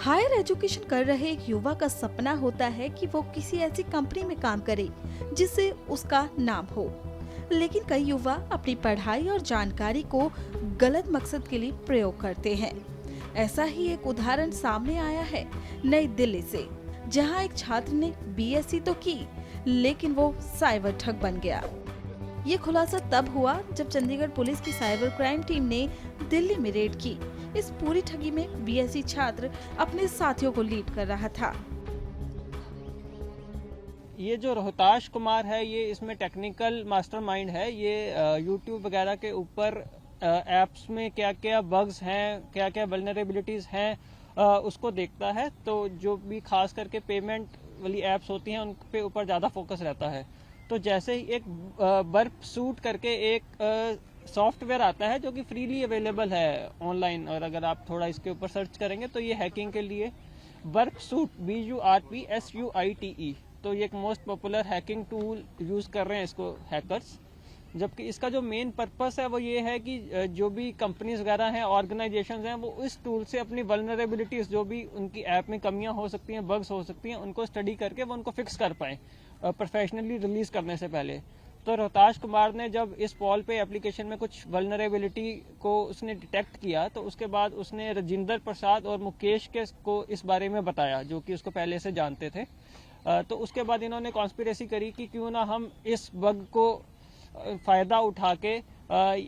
Higher education कर रहे एक युवा का सपना होता है कि वो किसी ऐसी कंपनी में काम करे जिससे उसका नाम हो, लेकिन कई युवा अपनी पढ़ाई और जानकारी को गलत मकसद के लिए प्रयोग करते हैं। ऐसा ही एक उदाहरण सामने आया है नई दिल्ली से, जहां एक छात्र ने बीएससी तो की, लेकिन वो साइबर ठग बन गया। ये खुलासा तब हुआ जब चंडीगढ़ पुलिस की साइबर क्राइम टीम ने दिल्ली में रेड की। इस पूरी ठगी में बीएससी छात्र अपने साथियों को लीड कर रहा था। ये जो रोहताश कुमार है, ये इसमें टेक्निकल मास्टरमाइंड है। ये यूट्यूब वगैरह के ऊपर एप्स में क्या क्या बग्स हैं, क्या क्या वल्नरेबिलिटीज हैं, उसको देखता है। तो जो भी खास करके पेमेंट वाली एप्स होती हैं उन पे ऊपर ज़्यादा फोकस रहता है। तो जैसे ही एक बर्फ सूट करके एक सॉफ्टवेयर आता है जो कि फ्रीली अवेलेबल है ऑनलाइन, और अगर आप थोड़ा इसके ऊपर सर्च करेंगे तो ये हैकिंग के लिए बर्फ सूट BURPSUITE, तो ये एक most popular hacking tool use कर रहे हैं इसको हैकर्स। जबकि इसका जो मेन पर्पस है वो ये है कि जो भी कंपनीज वगैरह हैं, ऑर्गेनाइजेशंस हैं, वो इस टूल से अपनी वल्नरेबिलिटीज, जो भी उनकी ऐप में कमियां हो सकती हैं, बग्स हो सकती हैं, उनको स्टडी करके वो उनको फिक्स कर पाएं प्रोफेशनली रिलीज करने से पहले। तो रोहताश कुमार ने जब इस पॉल पे एप्लीकेशन में कुछ वल्नरेबिलिटी को उसने डिटेक्ट किया, तो उसके बाद उसने राजेंद्र प्रसाद और मुकेश को इस बारे में बताया, जो कि उसको पहले से जानते थे। तो उसके बाद इन्होंने कॉन्स्पिरेसी करी कि क्यों ना हम इस बग को फायदा उठा के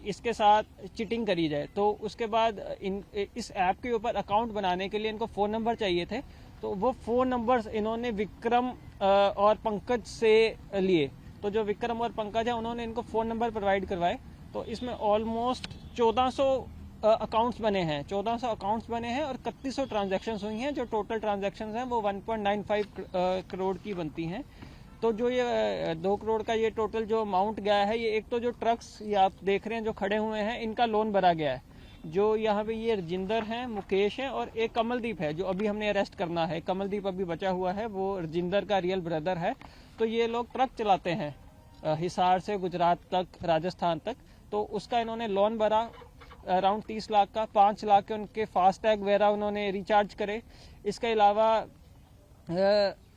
इसके साथ चीटिंग करी जाए। तो उसके बाद इस ऐप के ऊपर अकाउंट बनाने के लिए इनको फ़ोन नंबर चाहिए थे। तो वो फ़ोन नंबर्स इन्होंने विक्रम और पंकज से लिए। तो जो विक्रम और पंकज है, उन्होंने इनको फ़ोन नंबर प्रोवाइड करवाए। तो इसमें ऑलमोस्ट 1400 अकाउंट्स बने हैं, 1400 अकाउंट्स बने हैं और 3100 ट्रांजैक्शंस हुई हैं। जो टोटल ट्रांजैक्शंस हैं वो 1.95 करोड़ की बनती हैं। तो जो ये 2 करोड़ का ये टोटल जो अमाउंट गया है, ये एक तो जो ट्रक्स ये आप देख रहे हैं जो खड़े हुए हैं, इनका लोन भरा गया है। जो यहाँ पे ये राजेंद्र हैं, मुकेश हैं और एक कमलदीप है जो अभी हमने अरेस्ट करना है। कमलदीप अभी बचा हुआ है, वो राजेंद्र का रियल ब्रदर है। तो ये लोग ट्रक चलाते हैं हिसार से गुजरात तक, राजस्थान तक। तो उसका इन्होंने लोन भरा अराउंड 30 लाख का, 5 लाख के उनके फास्टैग वगैरह उन्होंने रिचार्ज करे। इसके अलावा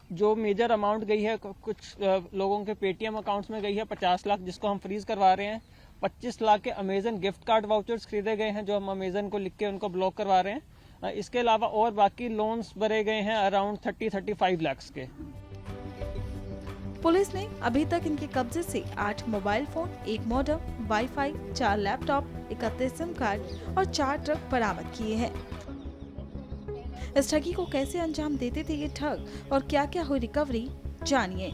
जो मेजर अमाउंट गई है कुछ लोगों के पेटीएम अकाउंट्स में गई है 50 लाख, जिसको हम फ्रीज करवा रहे हैं। 25 लाख के अमेजन गिफ्ट कार्ड वाउचर्स खरीदे गए हैं, जो हम अमेजन को लिख के उनको ब्लॉक करवा रहे हैं। इसके अलावा और बाकी लोन्स भरे गए हैं अराउंड 30-35 लाख के। पुलिस ने अभी तक इनके कब्जे से 8 mobile phone, 1 modem, wifi, 4 laptop, 31 SIM card और 4 ट्रक बरामद किए हैं। इस ठगी को कैसे अंजाम देते थे ये ठग और क्या क्या हुई रिकवरी, जानिए।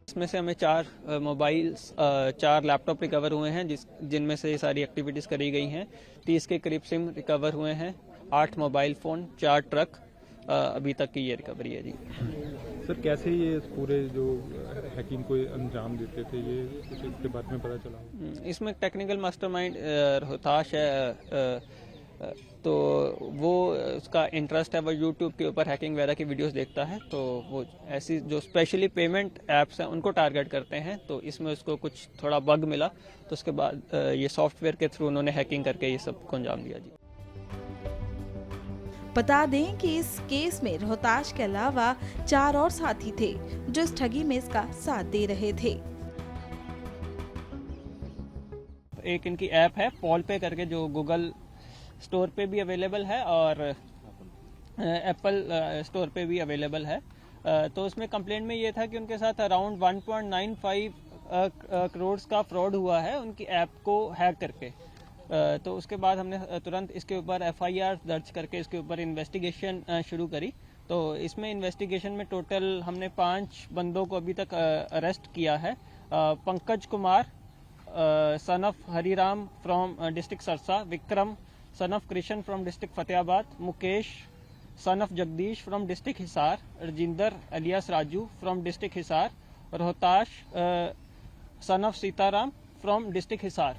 इसमें से हमें 4 मोबाइल्स, 4 लैपटॉप रिकवर हुए हैं, जिनमें से ये सारी एक्टिविटीज करी गई हैं। 30 के करीब सिम रिकवर हुए हैं, 8 मोबाइल फोन, 4 ट्रक, अभी तक की ये रिकवरी है जी। सर, कैसे ये पूरे जो हैकिंग को अंजाम देते थे, ये कुछ इसके बारे में पता चला? इसमें टेक्निकल मास्टरमाइंड रोहताश है। तो वो उसका इंटरेस्ट है, वो यूट्यूब के ऊपर हैकिंग वगैरह की वीडियोस देखता है। तो वो ऐसी जो स्पेशली पेमेंट ऐप्स हैं उनको टारगेट करते हैं। तो इसमें उसको कुछ थोड़ा बग मिला, तो उसके बाद ये सॉफ्टवेयर के थ्रू उन्होंने हैकिंग करके ये सब को अंजाम दिया जी। बता दें कि इस केस में रोहताश के अलावा 4 और साथी थे जो इस ठगी में इसका साथ दे रहे थे। एक इनकी ऐप है पॉल पे करके, जो गूगल स्टोर पे भी अवेलेबल है और एप्पल स्टोर पे भी अवेलेबल है। तो उसमें कंप्लेंट में ये था कि उनके साथ अराउंड 1.95 करोड़ का फ्रॉड हुआ है उनकी ऐप को हैक करके। तो उसके बाद हमने तुरंत इसके ऊपर FIR दर्ज करके इसके ऊपर इन्वेस्टिगेशन शुरू करी। तो इसमें इन्वेस्टिगेशन में टोटल हमने 5 बंदों को अभी तक अरेस्ट किया है। Pankaj Kumar son of Hariram from district Sirsa, Vikram son of Krishan from district Fatehabad, Mukesh son of Jagdish from district Hisar, Rajendra alias Raju from district Hisar, Rohtash son of Sitaram from district Hisar.